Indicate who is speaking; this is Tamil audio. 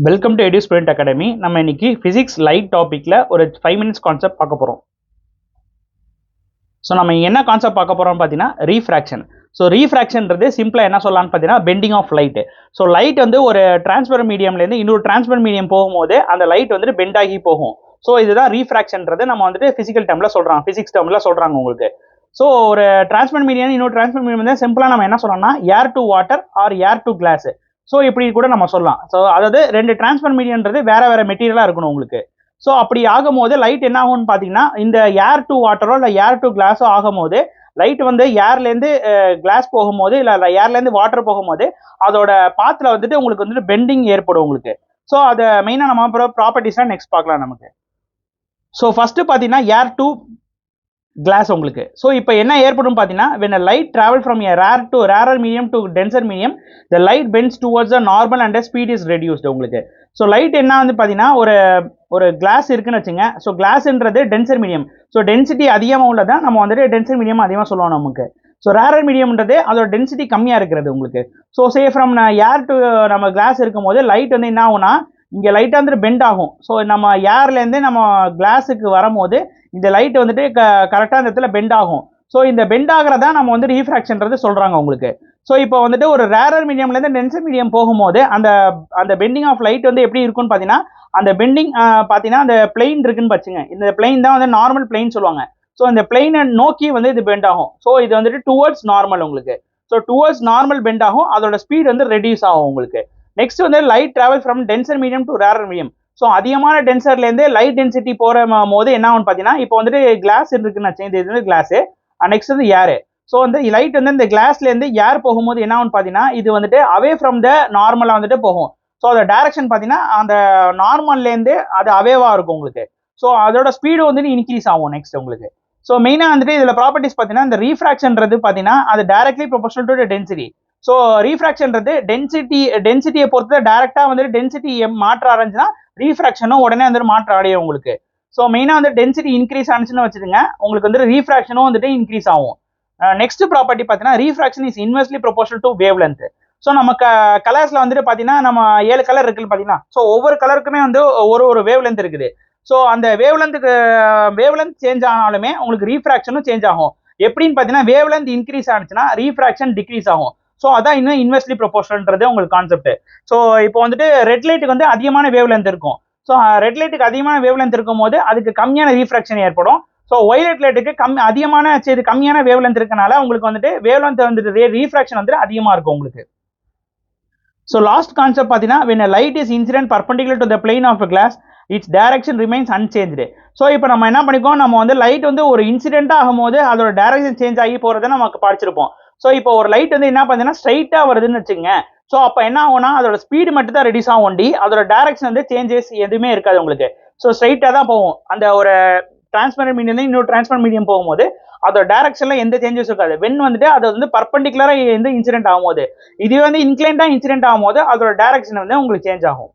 Speaker 1: வெல்கம் டு எடு ஸ்டூடெண்ட் அகாடமி. நம்ம இன்னைக்கு பிசிக்ஸ் லைட் டாபிக்ல ஒரு 5 மினிட்ஸ் கான்செப்ட் பார்க்க போறோம். ஸோ நம்ம என்ன கான்செப்ட் பார்க்க போறோம்னு பார்த்தீங்கன்னா ரீஃப்ராக்ஷன். ஸோ ரீஃப்ராக்ஷன்றது சிம்பிளா என்ன சொல்லலாம்னு பார்த்தீங்கன்னா bending of light. So light வந்து ஒரு டிரான்ஸ்பரண்ட் மீடியம்லேருந்து இன்னொரு டிரான்ஸ்பரண்ட் மீடியம் போகும்போது அந்த லைட் வந்துட்டு பெண்ட் ஆகி போகும். ஸோ இதுதான் ரீஃப்ராக்ஷன்றது நம்ம வந்துட்டு பிசிக்கல் டேர்ம்ல சொல்றாங்க, பிசிக்ஸ் டேர்ம்ல சொல்றாங்க உங்களுக்கு. ஸோ ஒரு டிரான்ஸ்பரண்ட் மீடியம் இன்னொரு டிரான்ஸ்பரண்ட் மீடியம் வந்து சிம்பிளா நம்ம என்ன சொல்லலாம்னா air to water or air to glass. So இப்படி கூட நம்ம சொல்லலாம். ஸோ அதாவது ரெண்டு டிரான்ஸ்பரண்ட் மீடியம்ன்றது வேற வேற மெட்டீரியலாக இருக்கணும் உங்களுக்கு. ஸோ அப்படி ஆகும்போது லைட் என்ன ஆகும்னு பார்த்தீங்கன்னா இந்த ஏர் டு வாட்டரோ இல்லை ஏர் டு கிளாஸோ ஆகும்போது லைட் வந்து ஏர்லேருந்து கிளாஸ் போகும்போது இல்லை ஏர்லேருந்து வாட்டர் போகும்போது அதோட பாத்தில் வந்துட்டு உங்களுக்கு வந்துட்டு பெண்டிங் ஏற்படும் உங்களுக்கு. ஸோ அதை மெயினாக நம்ம அப்புறம் ப்ராப்பர்ட்டிஸ்லாம் நெக்ஸ்ட் பார்க்கலாம் நமக்கு. ஸோ ஃபர்ஸ்ட் பார்த்தீங்கன்னா ஏர் டு கிளாஸ் உங்களுக்கு. ஸோ இப்போ என்ன ஏற்படும் பார்த்தீங்கன்னா when a light travel from a rarer medium to denser medium the light bends towards the normal and the speed is reduced உங்களுக்கு. ஸோ லைட் என்ன வந்து பார்த்தீங்கன்னா ஒரு கிளாஸ் இருக்குன்னு வச்சுங்க. ஸோ கிளாஸ்ன்றது டென்சர் மீடியம். ஸோ டென்சிட்டி அதிகமாக உள்ளதான் நம்ம வந்துட்டு டென்சர் மீடியம் அதிகமாக சொல்லுவோம் நமக்கு. ஸோ ரேரர் மீடியம்ன்றது அதோட டென்சிட்டி கம்மியாக இருக்கிறது உங்களுக்கு. So say from air to நம்ம கிளாஸ் இருக்கும்போது லைட் வந்து என்ன ஆகும்னா இங்கே லைட்டாக வந்துட்டு பெண்ட் ஆகும். ஸோ நம்ம ஏர்லேருந்து நம்ம கிளாஸுக்கு வரும்போது இந்த லைட் வந்துட்டு கரெக்டாக அந்த இடத்துல பெண்ட் ஆகும். ஸோ இந்த பெண்ட் ஆகிறதா நம்ம வந்து ரீஃப்ராக்ஷன்றது சொல்கிறாங்க உங்களுக்கு. ஸோ இப்போ வந்துட்டு ஒரு ரேரர் மீடியம்லேருந்து டென்சர் மீடியம் போகும்போது அந்த பெண்டிங் ஆஃப் லைட் வந்து எப்படி இருக்குன்னு பார்த்தீங்கன்னா அந்த பெண்டிங் பார்த்தீங்கன்னா அந்த பிளெயின் இருக்குன்னு வச்சுங்க. இந்த பிளெயின் தான் வந்து நார்மல் பிளெயின் சொல்லுவாங்க. ஸோ இந்த பிளெயினை நோக்கி வந்து இது பெண்ட் ஆகும். ஸோ இது வந்துட்டு டுவர்ட்ஸ் நார்மல் உங்களுக்கு. ஸோ டுவர்ட்ஸ் நார்மல் பெண்ட் ஆகும். அதோட ஸ்பீட் வந்து ரெடியூஸ் ஆகும் உங்களுக்கு. நெக்ஸ்ட் வந்து light travel from tensor medium to rarer medium. So அதிகமான டென்சர்லேருந்து லைட் டென்சிட்டி போகிற போது என்ன ஆகும்னு பார்த்தீங்கன்னா இப்போ வந்துட்டு கிளாஸ் இருக்குன்னு வச்சு இது வந்து கிளாஸு, நெக்ஸ்ட் வந்து ஏரு. ஸோ வந்து லைட் வந்து இந்த கிளாஸ்லேருந்து ஏர் போகும்போது என்ன ஆகும்னு பார்த்தீங்கன்னா இது வந்துட்டு அவே ஃப்ரம் த நார்மலாக வந்துட்டு போகும். ஸோ அதோட டைரக்ஷன் பார்த்தீங்கன்னா அந்த நார்மல்லேருந்து அது அவேவாக இருக்கும் உங்களுக்கு. ஸோ அதோட ஸ்பீடு வந்துட்டு இன்க்ரீஸ் ஆகும் நெக்ஸ்ட் உங்களுக்கு. ஸோ மெயினாக வந்துட்டு இதில் ப்ராப்பர்ட்டிஸ் பார்த்தீங்கன்னா இந்த ரீஃப்ராக்ஷன்றது பார்த்தீங்கன்னா அது directly proportional to density. So ரீஃப்ராக்ஷன்றது டென்சிட்டியை பொறுத்து டைரக்டாக வந்துட்டு டென்சிட்டி மாற்றம் அடைஞ்சுன்னா ரீஃப்ராக்ஷனும் உடனே வந்துட்டு மாற்றம் அடையும் உங்களுக்கு. ஸோ மெயினாக வந்து டென்சிட்டி இன்க்ரீஸ் ஆனிச்சுன்னு வச்சுருங்க உங்களுக்கு வந்துட்டு ரீஃப்ராக்ஷனும் வந்துட்டு இன்க்ரீஸ் ஆகும். நெக்ஸ்ட் ப்ராப்பர்ட்டி பார்த்தீங்கன்னா refraction is inversely proportional to wave length. So நம்ம கலர்ஸ்ல வந்துட்டு பார்த்தீங்கன்னா நம்ம 7 கலர் இருக்குன்னு பார்த்தீங்கன்னா ஸோ ஒவ்வொரு கலருக்குமே வந்து ஒரு வேவ் லென்த் இருக்குது. ஸோ அந்த வேவ் லென்த் சேஞ்ச் ஆனாலுமே உங்களுக்கு ரீஃப்ராக்ஷனும் சேஞ்ச் ஆகும். எப்படின்னு பார்த்தீங்கன்னா வேவ் லென்த் இன்க்ரீஸ் ஆனிச்சுன்னா ரீஃப்ராக்ஷன் டிக்ரீஸ் ஆகும். ஸோ அதான் இன்னும் இன்வெர்ஸ்லி ப்ரொபோர்ஷனல்ன்றது உங்களுக்கு கான்செப்ட். ஸோ இப்போ வந்துட்டு ரெட் லைட்டுக்கு வந்து அதிகமான வேவ் லென்த் இருக்கும். ஸோ ரெட் லைட்டுக்கு அதிகமான வேவ் லென்த் இருக்கும் போது அதுக்கு கம்மியான ரீஃப்ராக்ஷன் ஏற்படும். ஸோ ஒயிலட் லைட்டுக்கு கம்மியான வேவ் லென்த் இருக்கனால உங்களுக்கு வந்துட்டு வேவ் லென்த் வந்துட்டு ரீஃப்ராக்ஷன் வந்துட்டு அதிகமாக இருக்கும் உங்களுக்கு. ஸோ லாஸ்ட் கான்செப்ட் பார்த்தீங்கன்னா when a light is incident perpendicular to the plane of a glass its direction remains unchanged. So இப்போ நம்ம என்ன பண்ணிக்கோம், நம்ம வந்து லைட் வந்து ஒரு இன்சிடென்ட்டாக ஆகும்போது அதோட டைரக்ஷன் சேஞ்ச் ஆகி போகிறத நமக்கு படிச்சிருப்போம். ஸோ இப்போ ஒரு லைட் வந்து என்ன பார்த்தீங்கன்னா ஸ்ட்ரைட்டாக வருதுன்னு வச்சுங்க. ஸோ அப்போ என்ன ஆகும்னா அதோட ஸ்பீடு மட்டும் தான் ரெடியூஸ் ஆகும். அதோட டைரக்ஷன் வந்து சேஞ்சஸ் எதுவுமே இருக்காது உங்களுக்கு. ஸோ ஸ்ட்ரைட்டாக தான் போகும். அந்த ஒரு டிரான்ஸ்பரண்ட் மீடியம் இன்னொரு டிரான்ஸ்பரண்ட் மீடியம் போகும்போது அதோட டைரக்ஷன்ல எந்த சேஞ்சஸ் இருக்காது. வென் வந்துட்டு அது வந்து பர்பண்டிகுலரா எந்த இன்சிடென்ட் ஆகும்போது இதுவே வந்து இன்க்ளைண்டா இன்சிடென்ட் ஆகும்போது அதோட டைரக்ஷன் வந்து உங்களுக்கு சேஞ்ச் ஆகும்.